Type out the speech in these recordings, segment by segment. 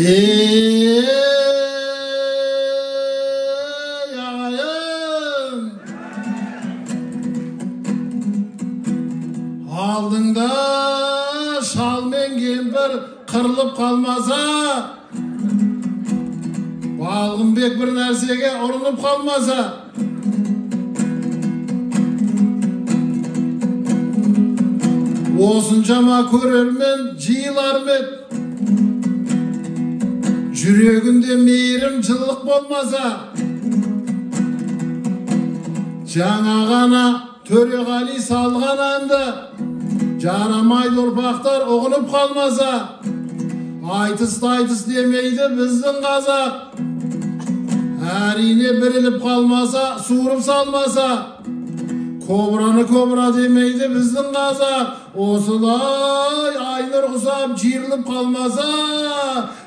Ağayım, aldığında şal men kemper kırılıp kalmasa, Balgınbek bir nersege urunup kalmasa, osunçama körermen jıyılarmen, Jürögünde meyrimçılık bolmasa, Jana gana Töregali salgan anda, Jaramaylı urpaktar oğunup kalmasa, Aytıs demeydi bizdin Kazak. Erine birilip kalmasa, surup salmasa, Kobrаны kobra demeydi bizdin Kazak. Osulay aynır kusap çirilip kalmasa,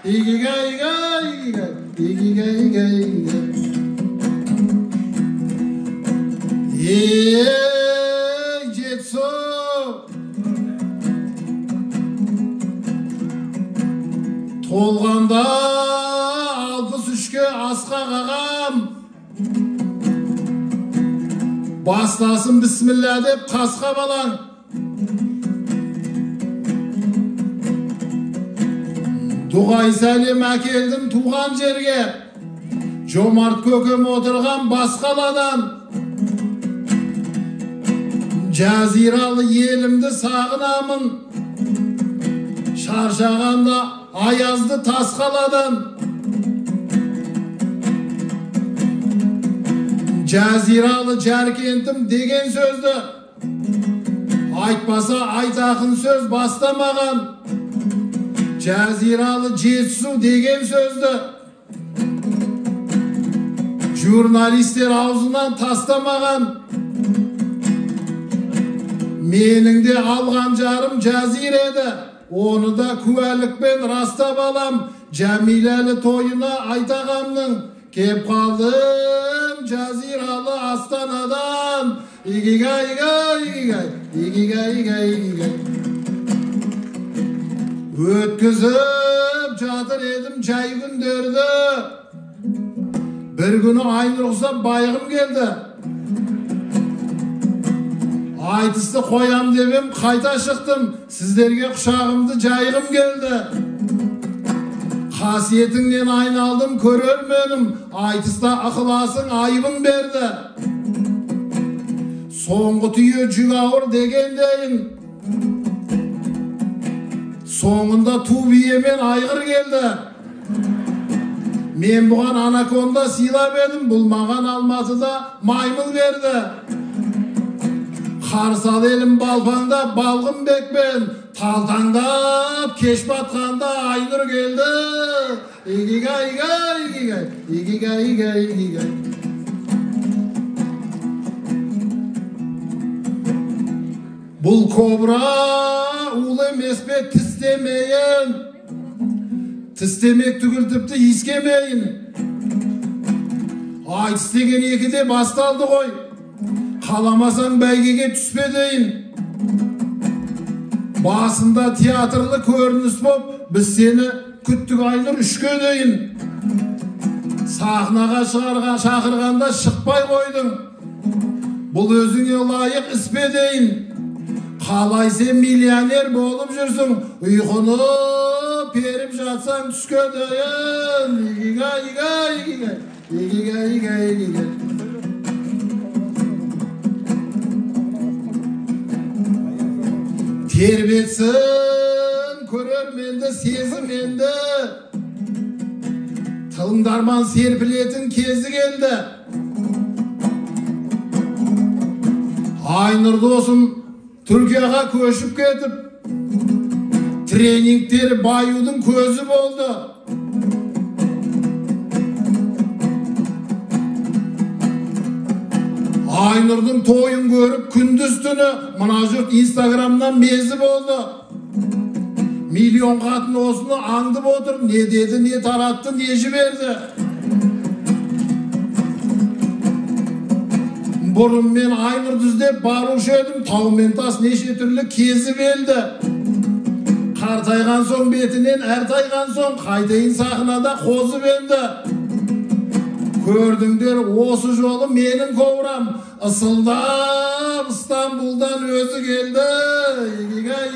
İgigay. Jetso Tolganda 63'ke asqa qağam, Bastasın bismillah dep kasqa balan, Dugay salim akeldim tuğan jerge, Jomart kökem oturgan basqaladan, Jaziralı yelimdi sağınamın, Şarşağanda ayazdı tasqaladan, Jaziralı Jarkentim degen sözdü, Aytpasa aytakın söz bastamagan, Jaziralı Jetsu degen sözdü, Jurnalistler ağzından tastamagan, Mening de algan jarım Jazirede, onu da kuvalikpen rastab alam, Jamileli toyuna aytagamның, kep kaldım Jaziralı Astanadan, İgigay. Ötküzüp jatır edim çay gündörді, bir günü aynı uksap bayğım geldi. Aytısты koyam debem kayta çıktım, sizlerge kuşağımdı jayğım geldi. Hasiyetinden aynaldım körörmenim, Aytısda akılasın ayıbın berdi. Soңғы tüyü jüg ağır degendeyin, Soğunda tuğbiyemen aygır geldi. Men buğan anakonda silap edim, bulmagan Almatıda maymıl verdi. Karsal elim balpanda balgın bekben, Taltandap keş batkanda aynur geldi. İgigay. Bul kobra ulu mespe tistemeyen, Tistemek tügül tüptü iskemeyin. Aytыс degen ekide bastaldı koy, Kalamasan beygege tüspedeyin. Basında tiyatrlı körünüs bop, biz seni küttük aynır üçke deyin. Sahnaga çakırganda şıkpay koydun, Bul özüne layık ispedeyin. Kalay sen milyoner bolup жүрсүң, Uykunu perip jatsan tüske deyin. İgigay. Terbetsin körörmende sezimende, Tılımdarman serpiletin kezi geldi. Aynur dostum Türkiye'ye köşüp ketip, Treningleri bayudun közü boldu. Aynur'dun toyun görüp kündüz tünü mına jurt Instagram'dan mezip oldu. Milyon katın osunu andıp oturup ne dedi, ne tarattı, ne jiberdi. Burun men Aynur düzdep baruş edim, tağmen tas neşe türlü kezi beldi. Qартайған соң бетінен әртайған соң қайтайын сахнада қозы бенді. Көрдіңдер осы жолы менің коврам ысылдап Стамбулдан өзі келді. Игигай.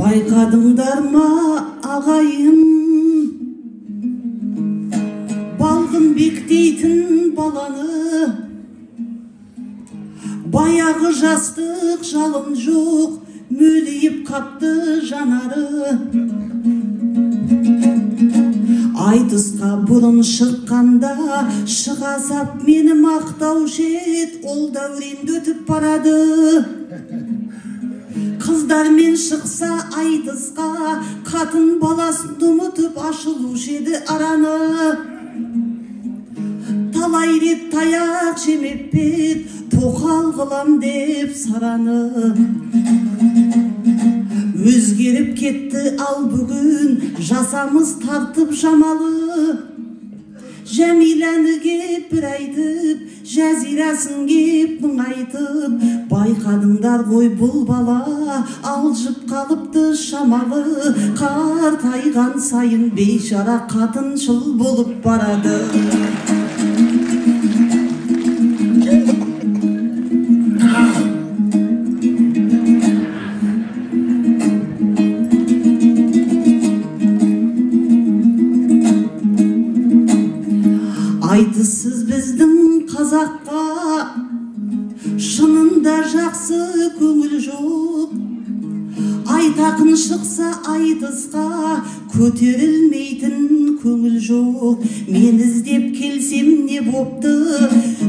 Байқадыңдар ма ағайын, Балғынбек дейтін баланы, баяғы жастық жалын жоқ, мөлиіп қапты жанары. Айтысқа бұрын шыққанда шыға сап мені мақтаушы ед, ол дәуренді өтіп барады. Қыздармен шықса айтысқа, қатын баласын ұмытып ашылушы еді араны. Талай рет таяқ жемеп бет, тоқал қылам деп сараны. Өзгеріп кетті ал бүгін, жасамыз тартып жамалы. Жәмиләні кеп бір айтып, Жазирасын кеп мұңайтып, байқадыңдар ғой бұл бала алжып қалыпты шамалы. Қартайған сайын бейшара қатыншыл болып барады. Айтыссыз біздің қазаққа шынында жақсы көңіл жоқ. Айтақын шықса айтысқа көтерілмейтін көңіл жоқ. Мен іздеп келсем не бопты,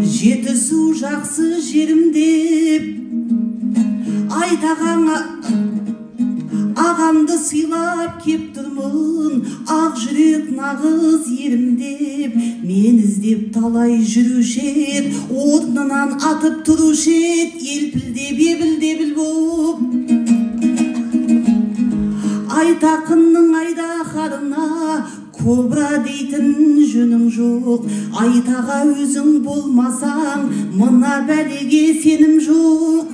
Жетісу жақсы жерім деп. Айтағаңа ағамды сыйлап кеп тұрмын, ақ жүрек нағыз ерім деп. Мен іздеп талай жүруші ед, орнынан атып тұрушы ед, елпілдеп ебіл-дебіл боп. Айтақынның айдақарына кобра дейтін жөнің жоқ. Айтаға өзің болмасаң, мына бәлеге сенім жоқ.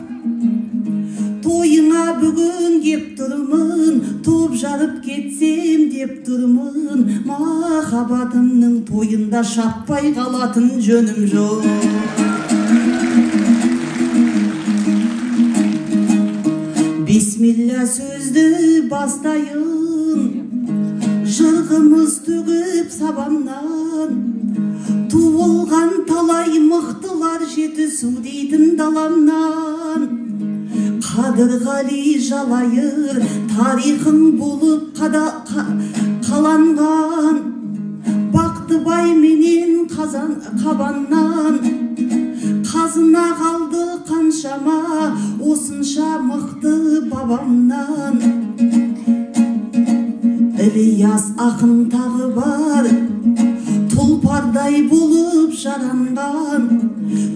Тойыңа бүгін кеп тұрмын, топ жарып кетсем деп тұрмын. Махаббатымның тойында шаппай қалатын жөнім жоқ. Бисмилля сөзді бастайын, жырғымыз төгіп сабамнан. Туылған талай мықтылар Жетісу дейтін даламнан. Қадырғали Жалайыр тарихын болып қаланған. Бақтыбай менен Қабаннан қазына қалды қаншама, осынша мықты бабамнан. Ілияс ақын тағы бар, тұлпардай болып жаранған.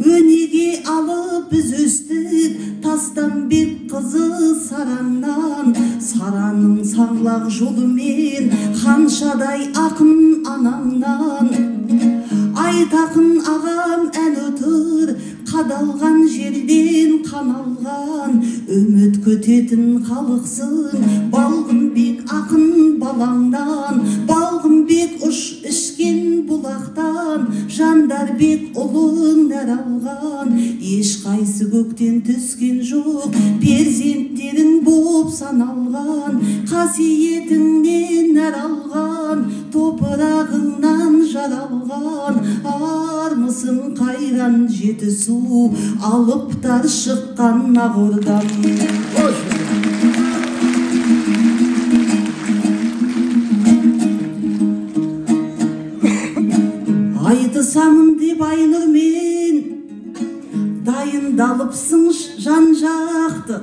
Өнеге алып біз өстік, Тастанбек қызы Сараннан. Сараның саңлақ жолымен ханшадай ақын анаңнан. Айтақын ағам ән отыр, қадалған жерден қаналған. Үміт көтетін халықсың, Балғынбек ақын балаңдан. Балғынбек ұш ішкен бұлақтан, Жандарбек ұлың нәр алған. Ешқайсы көктен түскен жоқ, перзенттерің боп саналған. Қасиетіңнен нәр алған, топырағыңнан жаралған. Армысың қайран Жетісу, алыптар шыққан Ағордан. Айтысамын деп Айнұрмен дайындалыпсың жан-жақты.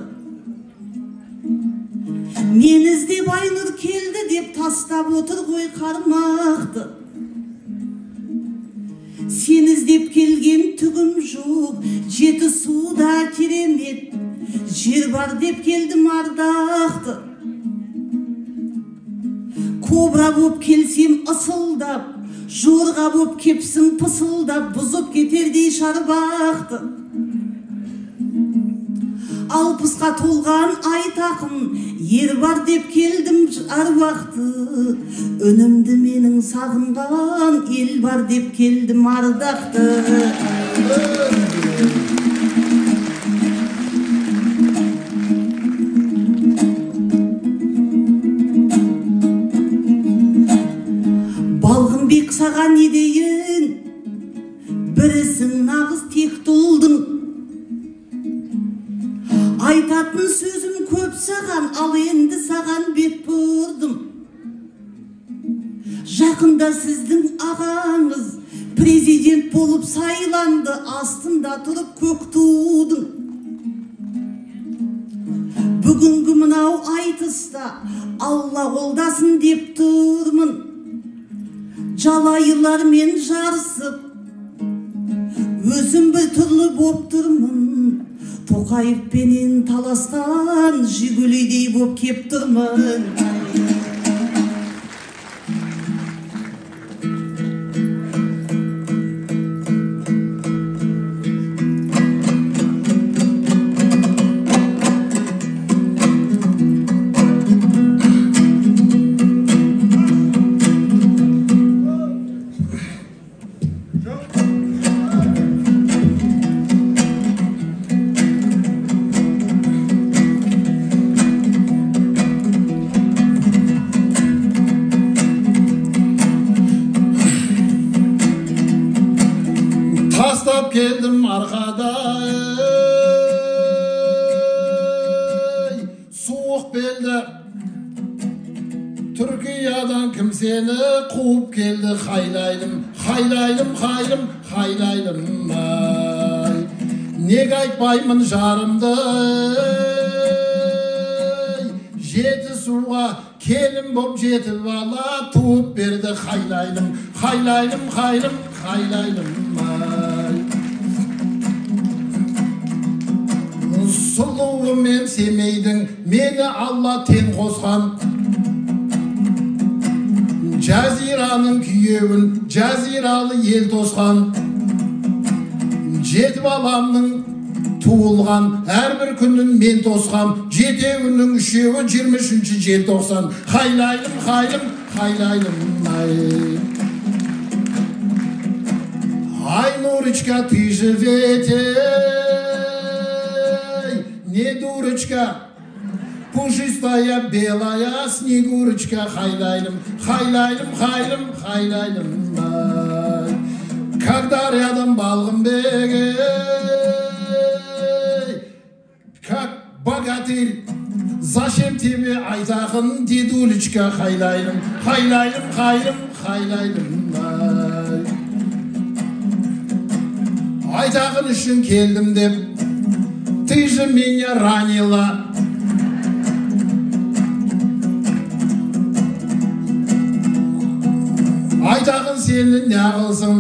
Мен іздеп Айнұр келді деп тастап отыр ғой қармақты. Сен іздеп іздеп келген түгім жоқ, жеті суда керемет жер бар деп келдім ардақты. Кобра боп келсем ысылдап, жорға боп кепсің пысылдап, бұзып кетердей шарбақты. Алпысқа толған айтақын ер бар деп келдім аруақты. Өнімді менің сағынған ел бар деп келдім ардақты. Балғынбек саған не дейін, бірісің нағыз тек тұлдың. Айтатын сөзім көп саған, ал енді саған бет бұрдым. Жақында сіздің ағаңыз президент болып сайланды, астында тұрып көк тудың. Бүгінгі мынау айтыста Алла қолдасын деп тұрмын. Жалайылармен жарысып, өзім бір түрлі боп тұрмын. Тоқаевпенен таласқан жигулидей боп кеп тұрмын. Tastap geldim arkada, soğuk belde. Türkiye'den kim seni kuup geldi, haylaydım, haylaydım, hayrım, haylaydım. Nega aytpayman jarımdı, jeti suğa kelim bop jetip ala tuup berdi, haylaydım, haylaydım, hayrım, haylaydım. Suluğu men semeydin, meni Allah ten qosqan. Jaziranın kүйеуін jaziralı el tosqan. Жеті баламның туылған, әрбір күнін мен тосқам. Жетеуінің үшеуі 23 желтоқсан. Хайлайым, хайым, хайлайым, ай. Ай, Нурочка, ты живете, не дурочка, пушистая белая снегурочка. Хайлайым, хайлайым, хайым, хайлайым, ай. Когда рядом Балғынбек, как богатырь, зачем тебе айтақын, дедулечка. Хайлайым, хайлайым, хайым, хайлайым, ай. Айтақын үшін келдім деп, ты же меня ранила. Айтақын сені не қылсың,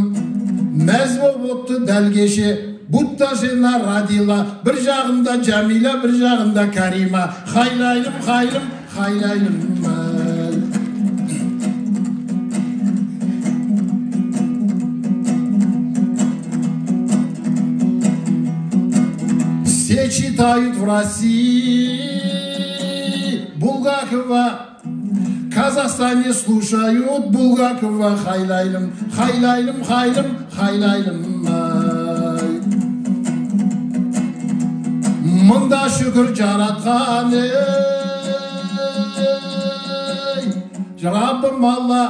мәз боп отты дәл кеше. Будта жена радила, бір жағында Jamila, бір жағында Карима. Хайлайым, хайым, хайлайым, ай. Все читают в России Булгакова, в Казахстане слушают Булгакова. Хайлайым, хайлайым, хайым, хайлайым, ай. Мында шүкір жаратқан, ей. Раббым Алла,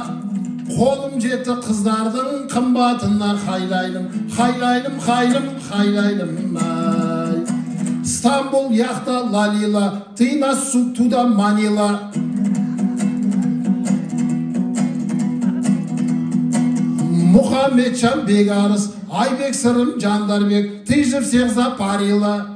қолым жетті қыздардың қымбатына. Хайлайым, хайлайым, хайым, хайлайым, ай. Стамбул яхта лалила, ты нас туда манила. Мұхаммеджан Бегарыс, Айбек Сырым Жандарбек, ты же всех запарила.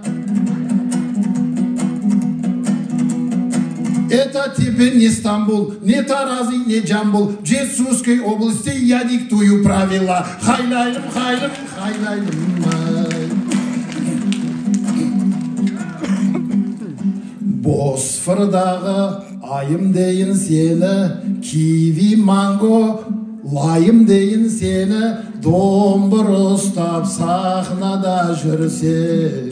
Это тебе не Стамбул, не Таразы, не Джамбул. В Жетсусской области я диктую правила. Хайлайлым, хайлым, хайлайлым. Босфордағы айым дейін сені, киви манго лайым дейін сені, домбыр ұстап сахнада жүрсең.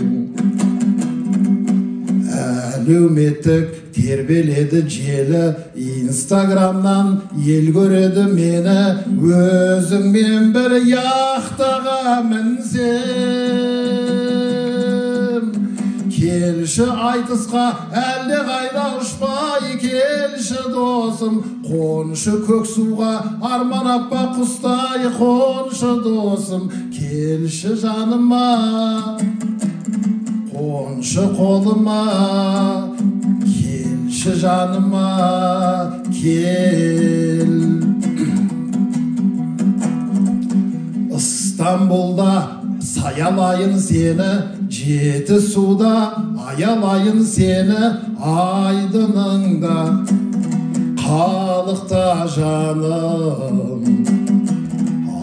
Әлеуметтік тербеледі желі, инстаграмнан ел көреді мені, өзіңмен бір яқтаға мінсем. Келші айтысқа әлде қайда ұшпай, келші досым, қоншы көк суға арман аппа құстай, қоншы досым, келші жаныма, қоншы қолыма, келші жаныма, кел. Стамбулда саялайын сені, жеті суда аялайын сені, айдыныңда қалықта жаным.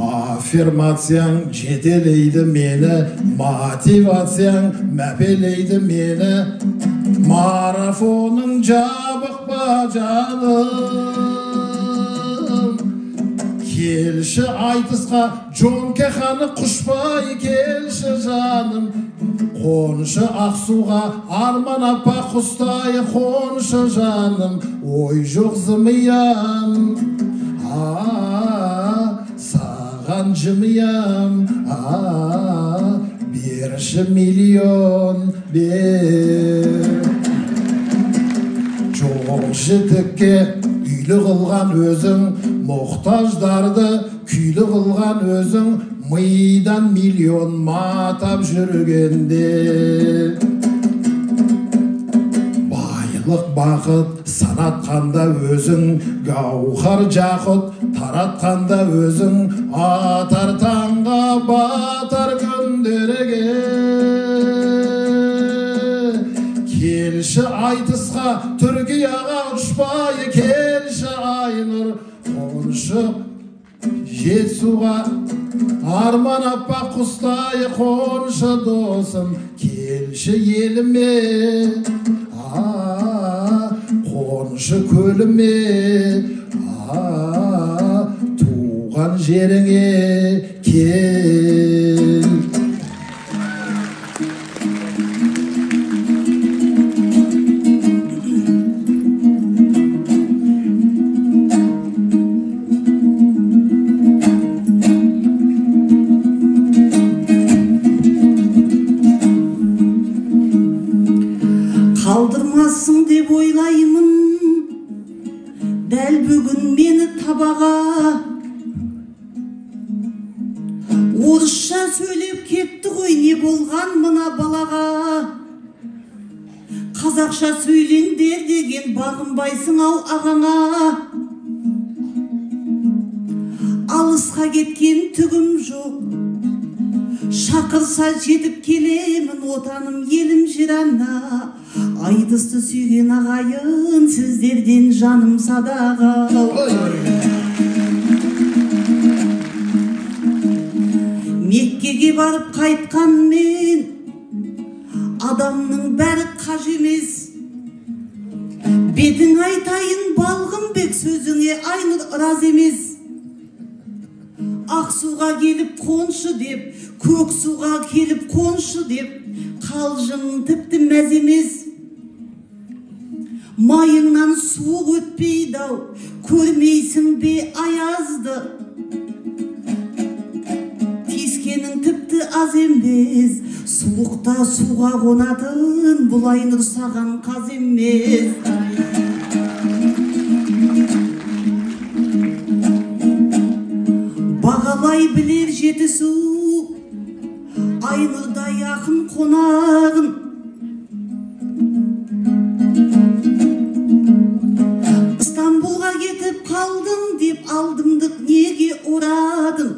Аффирмацияң жетелейді мені, мотивацияң мәпелейді мені, марафоның жабық па жаным. Келші айтысқа жонке қаны құшпай, келші жаным, қоншы ақсуға арман апа құстай, қоншы жаным, ой жоқ зымиян, саған жымиям, берші миллион бер. Жоқ жітікке үйлі қылған өзің, мұқтаждарды күйлі қылған өзің, мидан миллион матап жүргенде. Байлық бақыт санатқанда өзің, гауһар жақұт таратқанда өзің, атар таңға батар күндерге. Келші айтысқа Түркияға ұшпай, келші айнұр, қоншы жетісуға арман аппа құстай, қоншы досым, келші еліме, қоншы көліме, туған жеріңе кел. Қалдырмассың деп ойлаймын дәл бүгін мені табаға. Орысша сөйлеп кетті ғой, не болған мына балаға. Қазақша сөйлеңдер деген бағынбайсың ау ағаңа. Алысқа кеткен түгім жоқ, шақырса жетіп келемін, отаным елім жиранна. Айтысты сүйген ағайын, сіздерден жаным садаға. Меккеге барып қайтқан мен, адамның бәрі қаж емес. Бетің айтайын балғынбек, сөзіңе айнұр раз емес. Ақсуға келіп қоншы деп, көк суға келіп қоншы деп, қалжың тіпті мәз емес. Майыңнан суық өтпейді ау, көрмейсің бе аязды. Тескенің тіпті аз емес, суықта суға қонатын, бұл айнұр саған қаз емес. Бағалай білер жетісу, айнұрдай ақын қонағын. Стамбулға кетіп қалдың деп алдымдық неге орадың?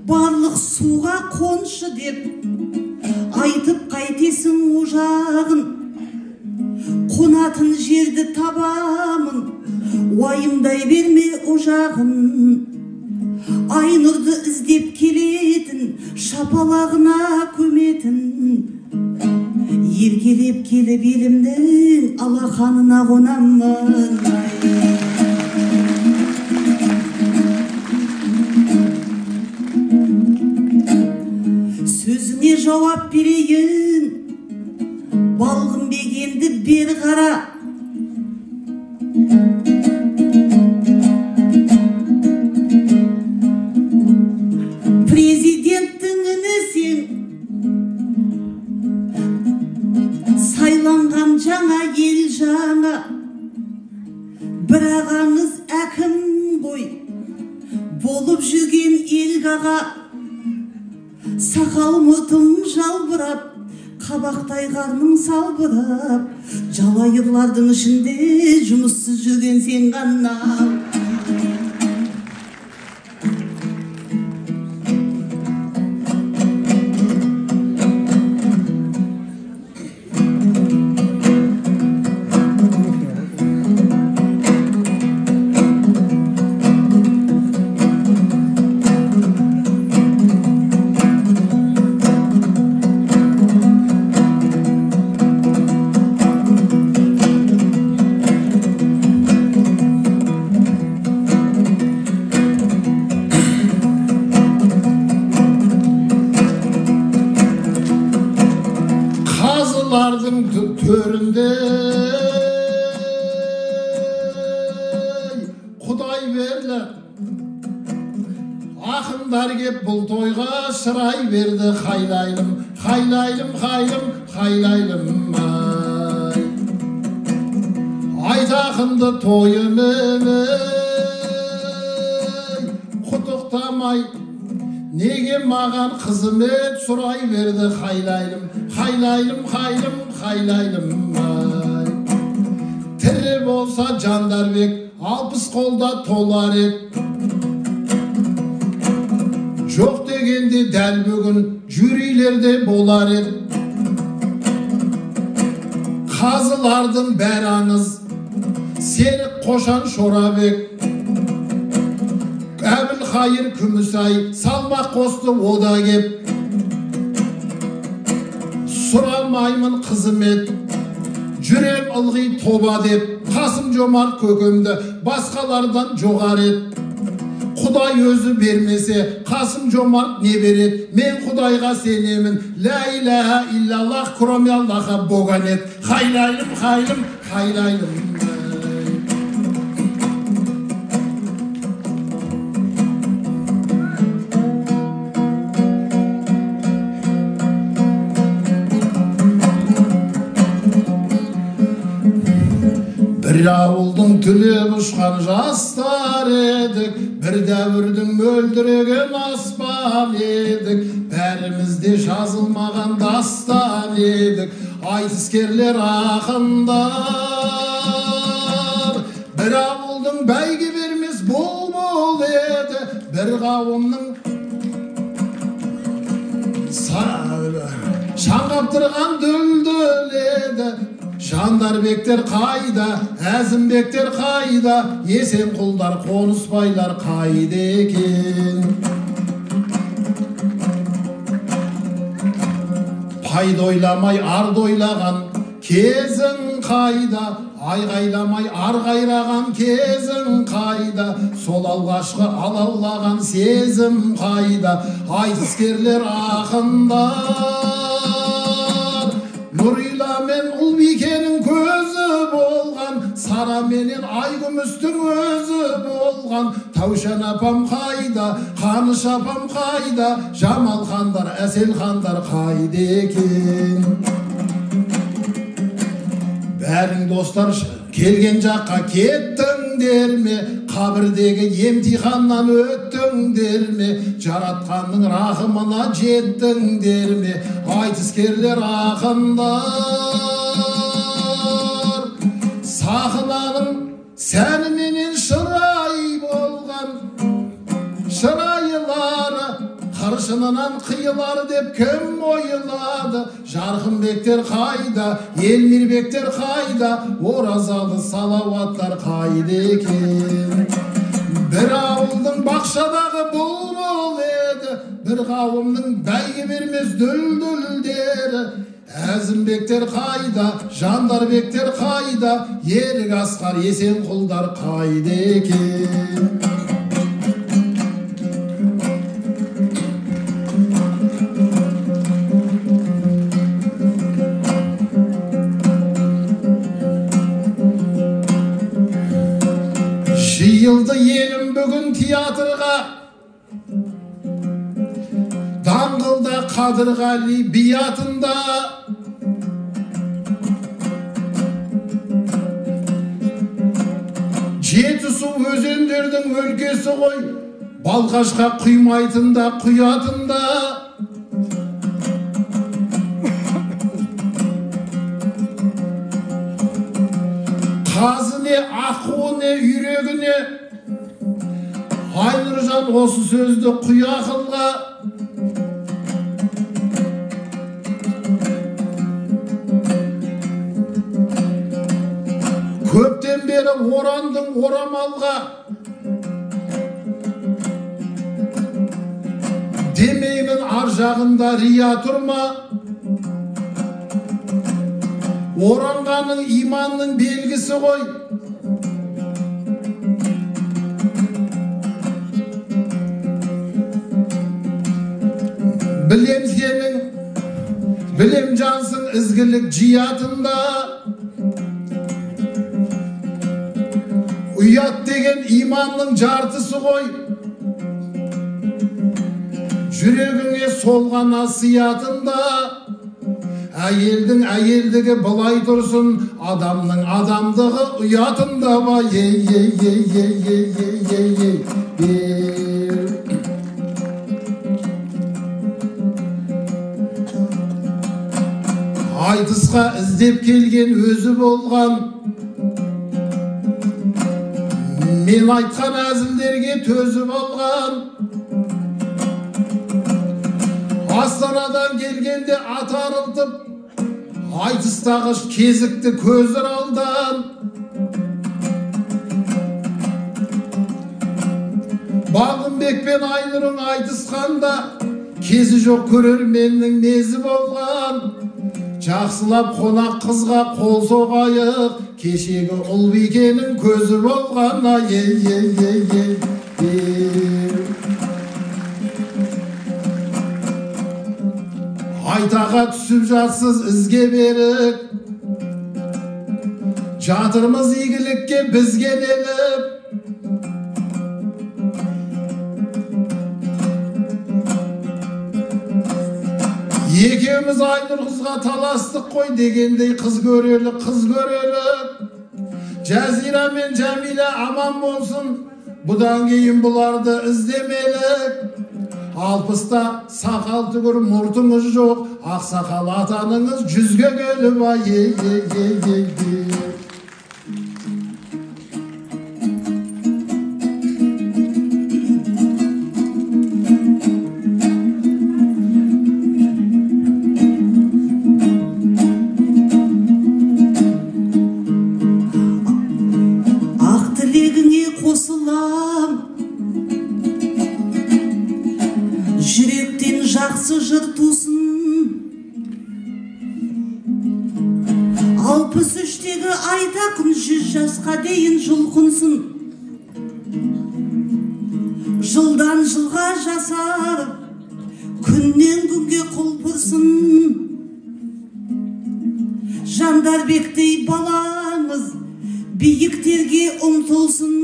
Барлық суға қоншы деп айтып қайтесің ожағын. Қонатын жерді табамын, уайымдай берме ожағын. Айнұрды іздеп келетін, шапалағына көметін. Еркелеп келіп елімнің алақанына қонамын. Сөзіне жауап берейін, балғын бегенді бер қара. Президенттің інісің, сайланған жаңа ел жаңа. Бір ағаңыз әкім ғой, болып жүрген ел қаға. Сақал мұртың жалбырап, қабақтай қарның салбырап. Жалайырлардың ішінде жұмыссыз жүрген сен ғана. Төрінде Құдай берлі ақындар кеп бұл тойға шырай берді. Хайлайлым, хайлайлым, хайлым, хайлайлым ай. Айт ақынды тойымен құттықтамай, неге маған қызмет сұрай берді. Хайлайлым, хайлайлым, хайлым, хайлайлым ай. Тірі болса Жандарбек 60 қолда толар ек. Жоқ дегенде дәл бүгін жүрилерде болар ек. Қазылардың бәрі аңыз, сені Қошан Шорабек. Әбілқайыр Күмісай салмақ қосты ода кеп. Сұрамаймын қызмет, жүрем ылғи тоба деп. Қасым-Жомарт көкемді басқалардан жоғар ет. Құдай өзі бермесе Қасым-Жомарт не берет? Мен Құдайға сенемін, ла иляха иллаллах, кроме Аллаха Бога нет. Хайлайлым, хайлым, хайлайлым. Bir ауылдың түлеп ұшқан жастар едік, бір дәуірдің мөлдіреген аспан едік. Бәрімізде жазылмаған дастан едік, айтыскерлер ақындар. Bir ауылдың бәйге бермес бұлбұл еді, бір қауымның шаң қаптырған дүлдүл еді. Жандарбектер қайда, Әзімбектер қайда, Есенқұлдар, Қонысбайлар қайда екен? Пайда ойламай арды ойлаған кезің қайда, айғайламай арғайраған кезің қайда, сол алғашқы алаулаған сезім қайда? Айтыскерлер ақындар, Нұрила мен Ұлбикенің көзі болған, Сара менен Айгүмістің өзі болған. Таушан апам қайда, Қаныш апам қайда, Жамал хандар, Әсел хандар қайда екен? Бәрің достар келген жаққа кеттіңдер ме? Қабірдегі емтиханнан өттіңдер ме? Жаратқанның рахымына жеттіңдер ме? Айтыскерлер ақындар, сахнаның сәніменен шырай болған, шырайлары қыршын Başынан kıyılar dep kim oyladı? Jarkınbekler kayda, Elmirbekler kayda, Orazalı salavatlar kayda eкен. Bir avıldın bakşadağı bulbul edi, bir kavımның bәйге бермес дүл-дүл deri. Әзімбектер қайда, Жандarbekler қайда, Ерік Асқар Есенқұлдар қайда екен. Жиылды елім бүгін театрға, даңғылда Қадырғали би атында. Жетісу өзендердің өлкесі ғой, Балқашқа құймайтында құятында. Қазы не, ақуы не, үйрегі не, Айнұржан осы сөзді құя қылға. Көптен бері орандың орамалға, демеймін ар жағында рия тұрма. Оранғаның иманның белгісі ғой. Білем сенің, білем жансың ізгілік жиятында. Ұят деген иманның жартысы ғой. Жүрегіңе солған асиятында. Әйелдің әйелдігі былай тұрсын, адамның адамдығы ұятында ба. Айтысқа іздеп келген өзі болған, мен айтқан әзілдерге төзіп алған. Астанадан келгенде ат арылтып, айтыстағы кезікті көзір алдан. Балғынбек пен Айнұрың айтысқанда, кезі жоқ көрерменнің мезі болған. Жақсылап қонақ қызға қол соғайық, кешегі Ұлбикенің көзі болған. Айтаға түсіп жатсыз ізге берік, жатырмыз игілікке бізге неліп. Екеуміз Айнұр қызға таластық қой, дегендей қыз көрелік, қыз көрелік. Жазира мен Жәмила аман болсын, бұдан кейін бұларды іздемелік. 60-та сақал түгір мұртыңыз жоқ, ақсақал атаныңыз 100-ге келіп Ақ тілегіңе қосылам, жүректен жақсы жыр тусын. 63-тегі айтақын 100 жасқа дейін жұлқынсын. Жылдан жылға жасар, күннен күнге құлпырсын. Жандарбектей балаңыз биіктерге ұмтылсын.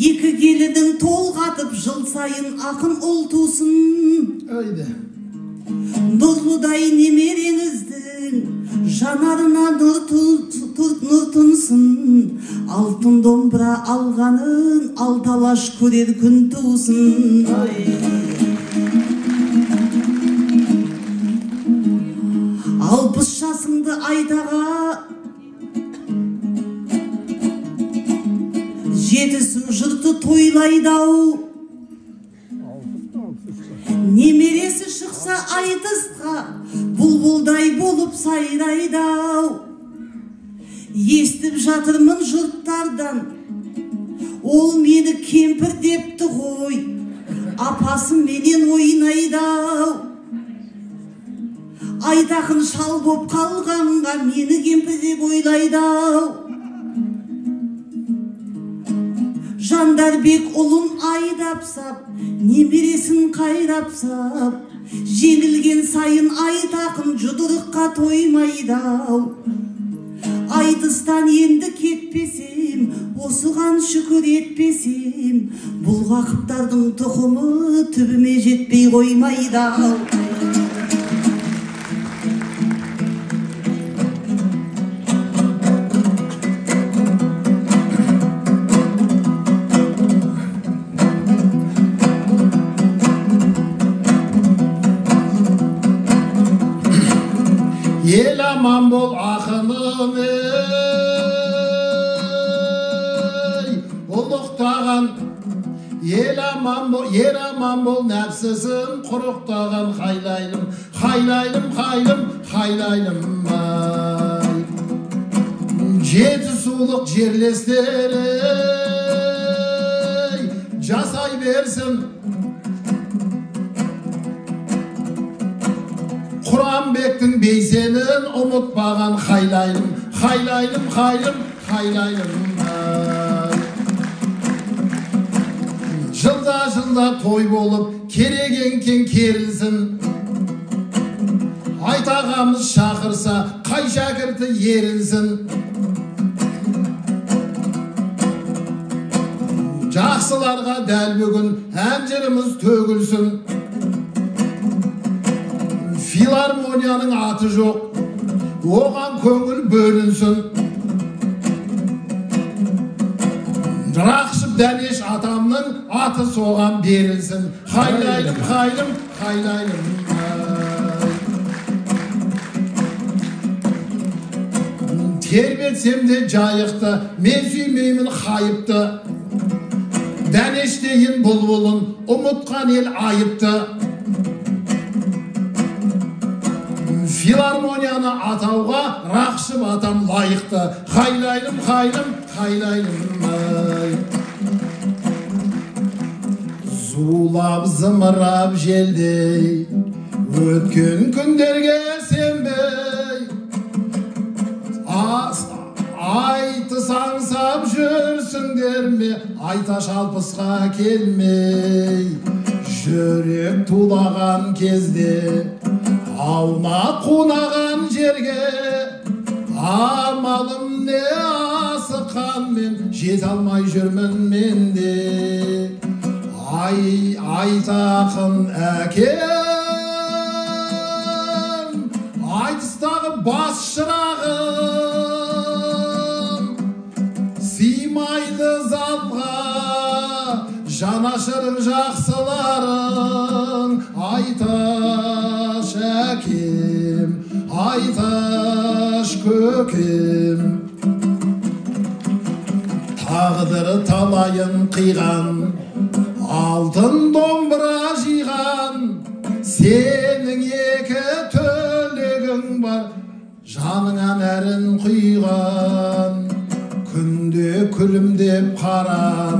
Екі келінің толғатып жыл сайын ақын ұл тусын. Нұрлыдай немереңіздің жанарына нұр тұнсын. Алтын домбыра алғанын алталаш көрер күн тусын. 60 жасыңды Айтаға, Жетісу жұрты тойлайды-ау. айтысқа бұлбұлдай болып сайрайды-ау. Естіп жатырмын жұрттардан, ол мені кемпір депті ғой, апасым менен ойнайды-ау. Айтақын шал боп қалғанға мені кемпір деп ойлайды-ау. Жандарбек ұлын айдап сап, немересін қайрап сап, жеңілген сайын айтақын жұдырыққа тоймайды-ау. Айтыстан енді кетпесем, осыған шүкір етпесем, бұл ғақыптардың тұқымы түбіме жетпей қоймайды-ау. Ел аман бол ақыным ей, ұлықтаған. Ел аман бол нәпсісін құрықтаған. Хайлайлым, хайлайлым, хайлым, хайлайлым ай. Жеті сұлық жерлестер ей, жасай берсін. Құранбектің бейсенін ұмытпаған. Хайлайлым, хайлайлым, хайлым, хайлайлым ай. Жылда той болып керегенкен керілсін. Айтағамыз шақырса қай шәкірті ерілсін. Жақсыларға дәл бүгін әнжіріміз төгілсін. Филармонияның аты жоқ, оған көңіл бөлінсін. Рақшып Дәнеш атамның аты соған берілсін. Хайлайлым, хайлым, хайлайлым ай. Тербетсем де жайықты, мен сүймеймін хайыпты. Дәнеш дейін бұлбұлын ұмытқан ел айыпты. Филармонияны атауға Рақшып атам лайықты. Хайлайлым, хайлым, хайлайлым ай. Зулап зымырап желдей, өткен күндерге сенбей, айтыс аңсап жүрсіңдер ме, айта шалпысқа келмей. Жүрек тулаған кезде, алма қунаған жерге, амалым не асыққан мен, жете алмай жүрмін менде. Айтақын әкем, айтыстағы бас шырағым, сыймайды залға жанашырың жақсыларың. Айташ әкем, айташ көкем, тағдыры талайын қиған, алтын домбыра жиған. Сенің екі төлегің бар, жаныңан әрін құйған. Күнде күлімдеп қарар,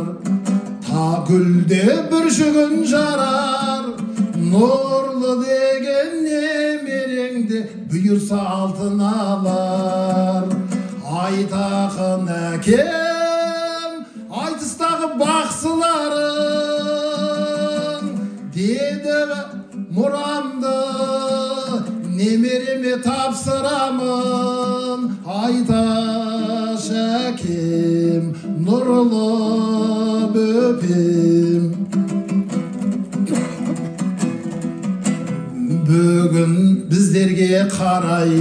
та гүлде бүршігін жарар. Нұрлы деген немереңде бұйырса алтын алар. Айтақын әкем, айтыстағы бақсыларың, деді мұрамды немереме тапсырамын. Айташ әкем, нұрлы бөпем. Бүгін біздерге қарай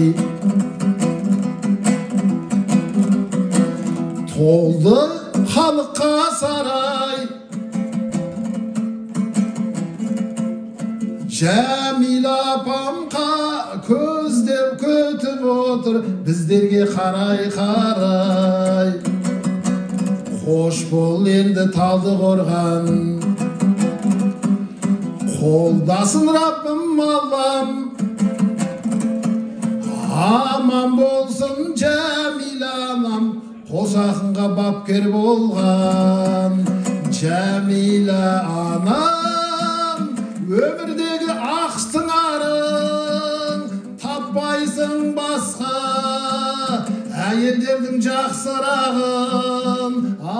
толды халыққа сарай. Жәмила апамға көздеп көтіп отыр, біздерге қарай. Қош бол енді Талдықорған, Қолдасын Раббым Аллам. Аман болсын Жәмила анам, қосағыңға бапкер болған. Жәмила анам, өмірдегі ақ сыңарың, таппайсың басқа әйелдердің жақсырағын.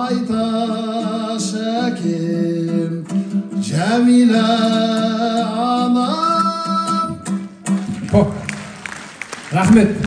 Айташы әкем, Жәмила анам. Рахмет.